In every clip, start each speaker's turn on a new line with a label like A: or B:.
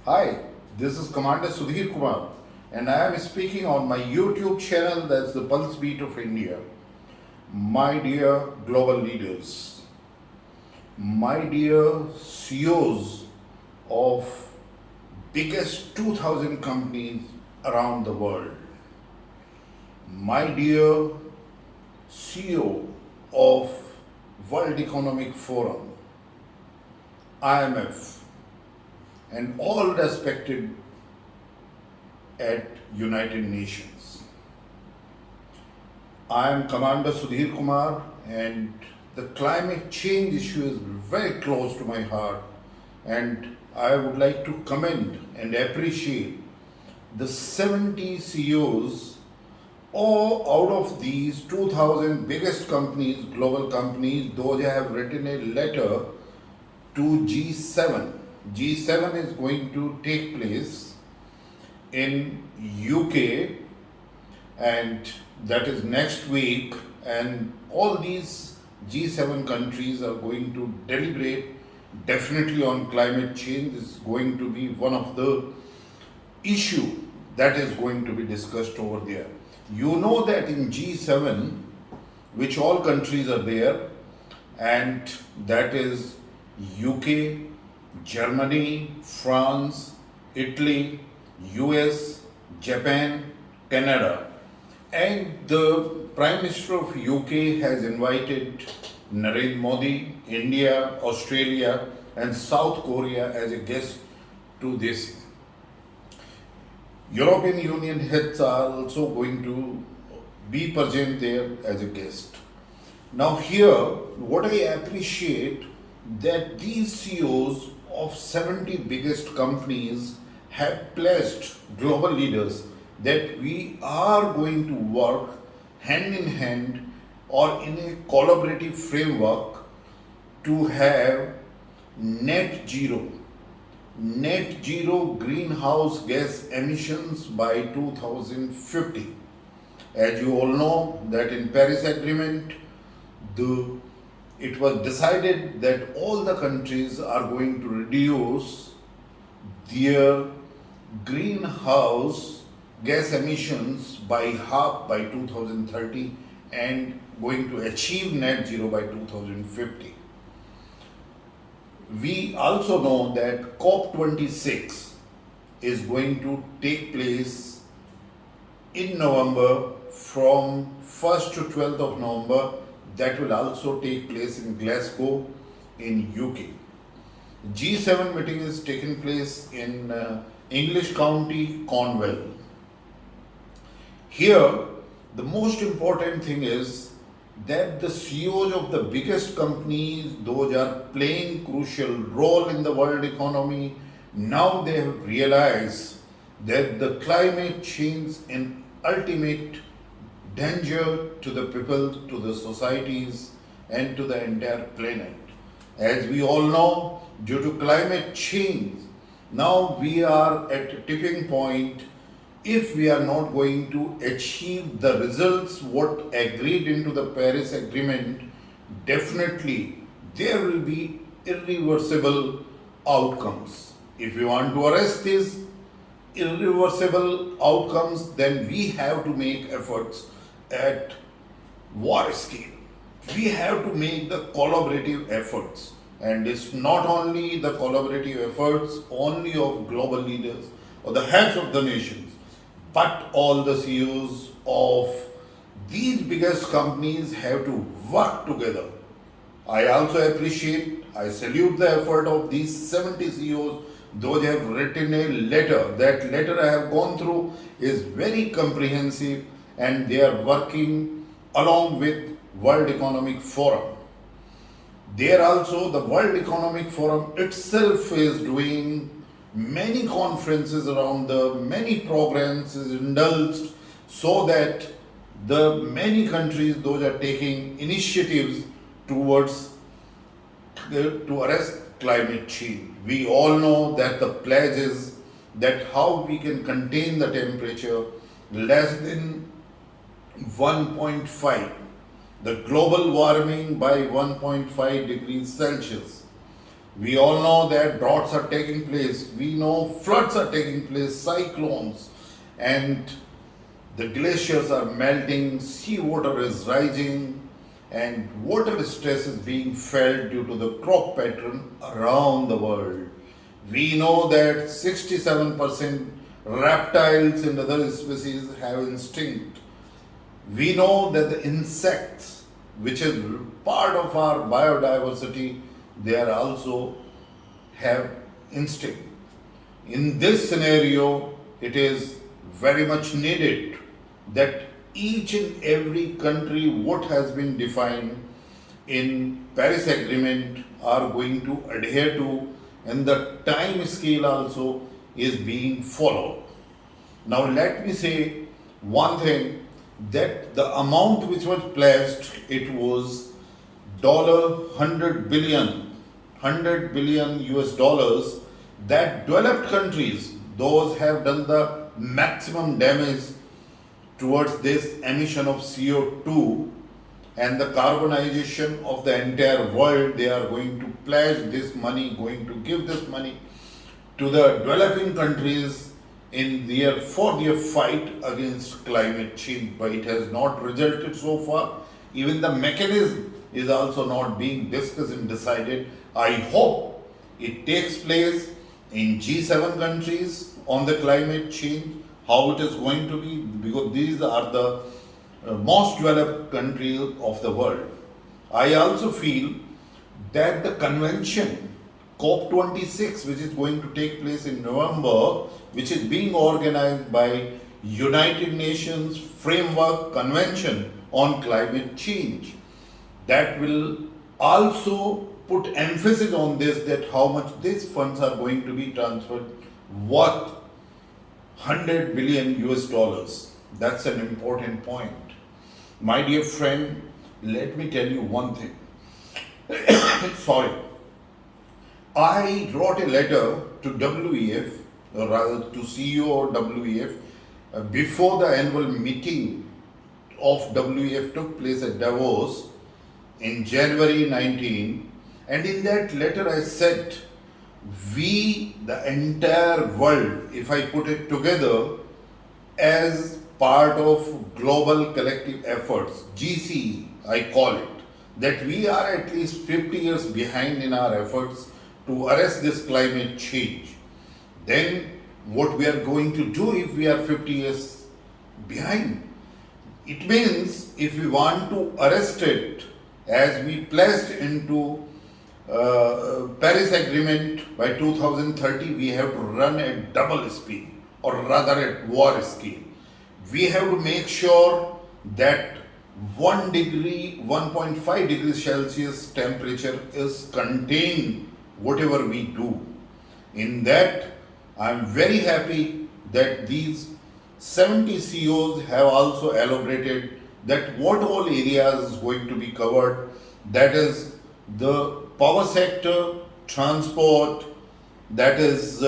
A: Hi, this is Commander Sudhir Kumar, and I am speaking on my YouTube channel that's the Pulse Beat of India. My dear global leaders, my dear CEOs of biggest 2000 companies around the world, my dear CEO of World Economic Forum, IMF, and all respected at United Nations. I am Commander Sudhir Kumar, and the climate change issue is very close to my heart, and I would like to commend and appreciate the 70 CEOs. All out of these 2000 biggest companies, global companies, those have written a letter to G7. G7 is going to take place in UK, and that is next week, and all these G7 countries are going to deliberate definitely on climate change. This is going to be one of the issue that is going to be discussed over there. You know that in G7, which all countries are there, and that is UK, Germany, France, Italy, US, Japan, Canada. And the Prime Minister of UK has invited Narendra Modi, India, Australia, and South Korea as a guest to this. European Union heads are also going to be present there as a guest. Now here, what I appreciate that these CEOs of 70 biggest companies have pledged global leaders that we are going to work hand in hand or in a collaborative framework to have net zero greenhouse gas emissions by 2050. As you all know that in Paris Agreement, it was decided that all the countries are going to reduce their greenhouse gas emissions by half by 2030 and going to achieve net zero by 2050. We also know that COP26 is going to take place in November from 1st to 12th of November. That will also take place in Glasgow in UK. G7 meeting is taking place in English County, Cornwall. Here, the most important thing is that the CEOs of the biggest companies, those are playing crucial role in the world economy. Now they have realized that the climate change in ultimate danger to the people, to the societies, and to the entire planet. As we all know, due to climate change, now we are at a tipping point. If we are not going to achieve the results what agreed into the Paris Agreement, definitely there will be irreversible outcomes. If we want to arrest these irreversible outcomes, then we have to make efforts at war scale. We have to make the collaborative efforts, and it's not only the collaborative efforts only of global leaders or the heads of the nations, but all the CEOs of these biggest companies have to work together. I also appreciate, I salute the effort of these 70 CEOs. Those have written a letter. That letter I have gone through is very comprehensive, and they are working along with World Economic Forum. There also the World Economic Forum itself is doing many conferences around the many programs is indulged so that the many countries those are taking initiatives towards to arrest climate change. We all know that the pledge is that how we can contain the temperature less than 1.5, the global warming by 1.5 degrees Celsius. We all know that droughts are taking place. We know floods are taking place, cyclones, and the glaciers are melting, seawater is rising, and water stress is being felt due to the crop pattern around the world. We know that 67% reptiles and other species have instinct. We know that the insects, which is part of our biodiversity, they are also have instinct. In this scenario, it is very much needed that each and every country what has been defined in Paris Agreement are going to adhere to, and the time scale also is being followed. Now let me say one thing, that the amount which was pledged, it was $100 billion US dollars, that developed countries, those have done the maximum damage towards this emission of CO2 and the carbonization of the entire world. They are going to pledge this money, going to give this money to the developing countries in their fight against climate change, but it has not resulted so far. Even the mechanism is also not being discussed and decided. I hope it takes place in G7 countries on the climate change, how it is going to be, because these are the most developed countries of the world. I also feel that the convention COP26, which is going to take place in November, which is being organized by United Nations Framework Convention on Climate Change, that will also put emphasis on this, that how much these funds are going to be transferred, worth 100 billion US dollars. That's an important point. My dear friend, let me tell you one thing. Sorry. I wrote a letter to WEF, or rather to CEO of WEF, before the annual meeting of WEF took place at Davos in January 19. And in that letter I said, we, the entire world, if I put it together as part of global collective efforts, GCE, I call it, that we are at least 50 years behind in our efforts to arrest this climate change. Then what we are going to do if we are 50 years behind? It means if we want to arrest it, as we pledged into Paris Agreement by 2030, we have to run at double speed, or rather at war scale. We have to make sure that 1.5 degrees Celsius temperature is contained whatever we do. In that, I am very happy that these 70 CEOs have also elaborated that what all areas is going to be covered, that is the power sector, transport, that is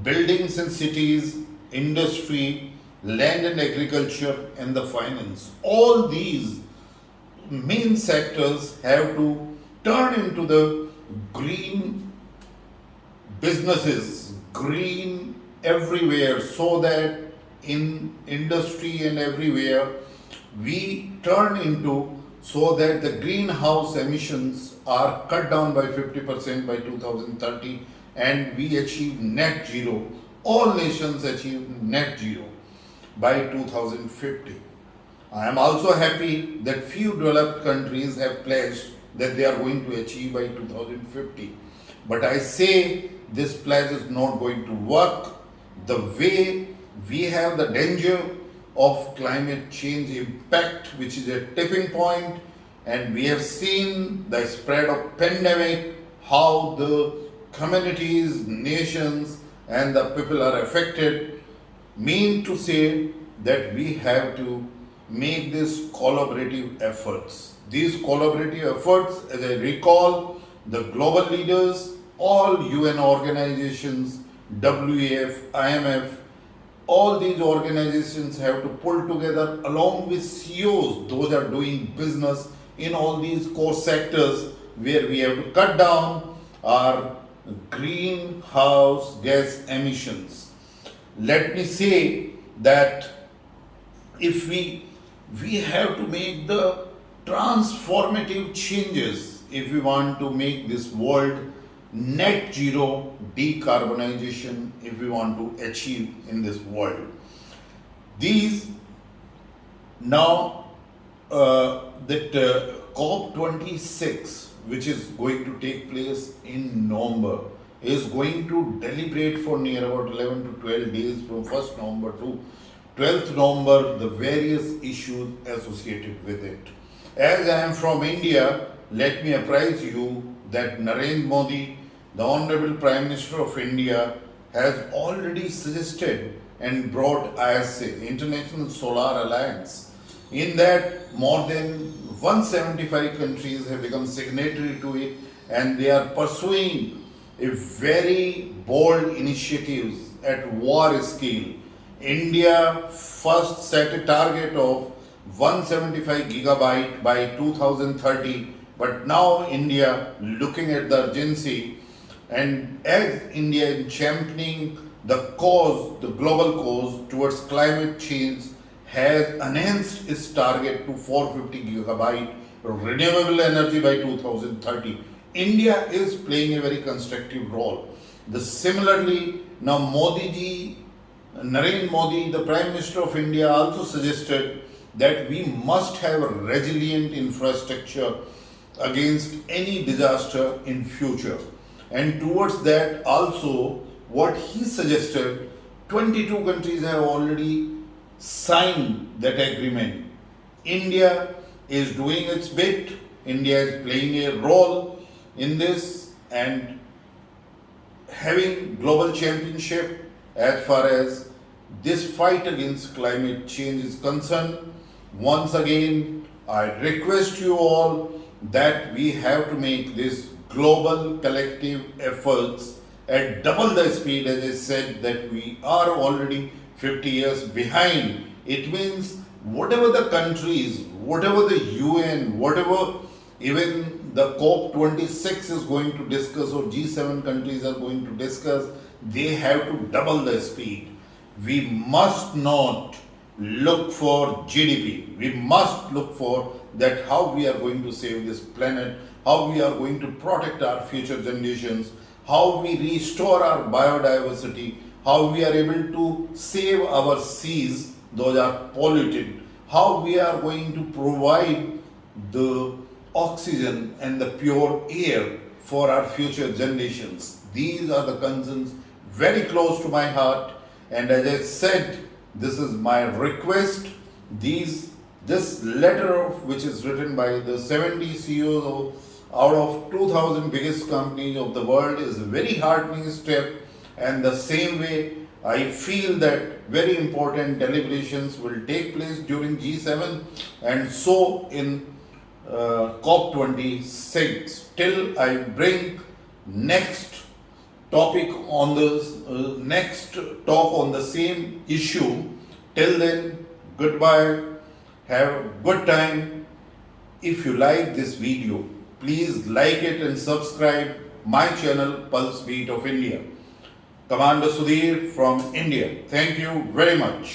A: buildings and cities, industry, land and agriculture, and the finance. All these main sectors have to turn into the green businesses, green everywhere, so that in industry and everywhere we turn into, so that the greenhouse emissions are cut down by 50% by 2030 and we achieve net zero. All nations achieve net zero by 2050. I am also happy that few developed countries have pledged that they are going to achieve by 2050. But I say this pledge is not going to work the way we have the danger of climate change impact, which is a tipping point, and we have seen the spread of pandemic, how the communities, nations, and the people are affected. Mean to say that we have to make these collaborative efforts. These collaborative efforts, as I recall, the global leaders, all UN organizations, WEF, IMF, all these organizations have to pull together along with CEOs. Those are doing business in all these core sectors where we have to cut down our greenhouse gas emissions. Let me say that if we have to make the transformative changes if we want to make this world net zero decarbonization if we want to achieve in this world. These now that COP26, which is going to take place in November, is going to deliberate for near about 11 to 12 days from 1st November to 12th November the various issues associated with it. As I am from India, let me apprise you that Narendra Modi, the Honorable Prime Minister of India, has already suggested and brought ISA, International Solar Alliance. In that, more than 175 countries have become signatory to it, and they are pursuing a very bold initiatives at war scale. India first set a target of 175 gigabyte by 2030, but now India, looking at the urgency, and as India is championing the cause, the global cause towards climate change, has enhanced its target to 450 gigabyte renewable energy by 2030. India is playing a very constructive role. Similarly, now Modi ji, Narendra Modi, the Prime Minister of India, also suggested that we must have a resilient infrastructure against any disaster in future. And towards that also, what he suggested, 22 countries have already signed that agreement. India is doing its bit. India is playing a role in this and having global championship as far as this fight against climate change is concerned. Once again, I request you all that we have to make this global collective efforts at double the speed. As I said, that we are already 50 years behind. It means whatever the countries, whatever the UN, whatever even the COP26 is going to discuss or G7 countries are going to discuss, they have to double the speed. We must not look for GDP. We must look for that how we are going to save this planet, how we are going to protect our future generations, how we restore our biodiversity, how we are able to save our seas, those are polluted, how we are going to provide the oxygen and the pure air for our future generations. These are the concerns very close to my heart, and as I said, this is my request. This letter which is written by the 70 CEOs out of 2000 biggest companies of the world is a very heartening step, and the same way I feel that very important deliberations will take place during G7 and so in COP26. Till I bring next topic on this next talk on the same issue. Till then, goodbye. Have a good time. If you like this video, please like it and subscribe my channel Pulse Beat of India. Commander Sudhir from India. Thank you very much.